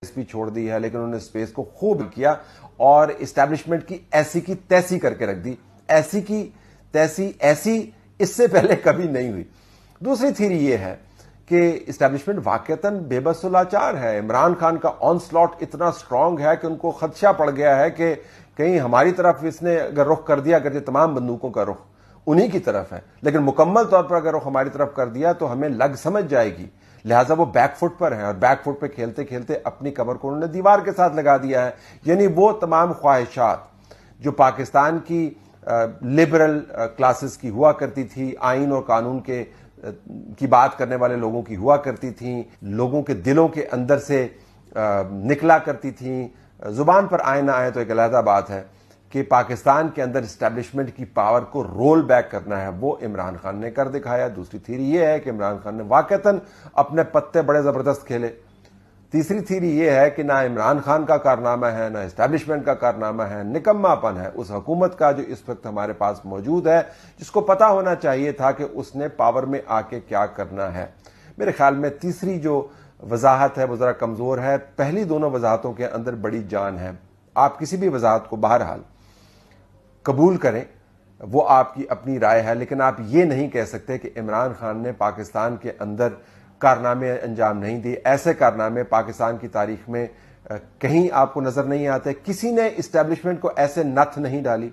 بھی چھوڑ دی ہے، لیکن انہوں نے سپیس کو خوب کیا اور اسٹیبلشمنٹ کی ایسی کی تیسی کر کے رکھ دی. ایسی کی تیسی ایسی اس سے پہلے کبھی نہیں ہوئی. دوسری تھیری یہ ہے کہ اسٹیبلشمنٹ واقعتاً بے بس و لاچار ہے. عمران خان کا آن سلاٹ اتنا سٹرونگ ہے کہ ان کو خدشہ پڑ گیا ہے کہ کہیں ہماری طرف اس نے اگر رخ کر دیا، اگرچہ تمام بندوقوں کا رخ انہی کی طرف ہے، لیکن مکمل طور پر اگر رخ ہماری طرف کر دیا تو ہمیں لگ سمجھ جائے گی. لہٰذا وہ بیک فٹ پر ہیں اور بیک فٹ پہ کھیلتے کھیلتے اپنی کمر کو انہوں نے دیوار کے ساتھ لگا دیا ہے. یعنی وہ تمام خواہشات جو پاکستان کی لبرل کلاسز کی ہوا کرتی تھی، آئین اور قانون کی بات کرنے والے لوگوں کی ہوا کرتی تھیں، لوگوں کے دلوں کے اندر سے نکلا کرتی تھیں. زبان پر آئے نہ آئے تو ایک علیحدہ بات ہے کہ پاکستان کے اندر اسٹیبلشمنٹ کی پاور کو رول بیک کرنا ہے، وہ عمران خان نے کر دکھایا. دوسری تھیری یہ ہے کہ عمران خان نے واقعتاً اپنے پتے بڑے زبردست کھیلے. تیسری تھیری یہ ہے کہ نہ عمران خان کا کارنامہ ہے، نہ اسٹیبلشمنٹ کا کارنامہ ہے، نکما پن ہے اس حکومت کا جو اس وقت ہمارے پاس موجود ہے، جس کو پتا ہونا چاہیے تھا کہ اس نے پاور میں آ کے کیا کرنا ہے. میرے خیال میں تیسری جو وضاحت ہے وہ ذرا کمزور ہے. پہلی دونوں وضاحتوں کے اندر بڑی جان ہے. آپ کسی بھی وضاحت کو بہرحال قبول کریں، وہ آپ کی اپنی رائے ہے، لیکن آپ یہ نہیں کہہ سکتے کہ عمران خان نے پاکستان کے اندر کارنامے انجام نہیں دیے. ایسے کارنامے پاکستان کی تاریخ میں کہیں آپ کو نظر نہیں آتے. کسی نے اسٹیبلشمنٹ کو ایسے نتھ نہیں ڈالی.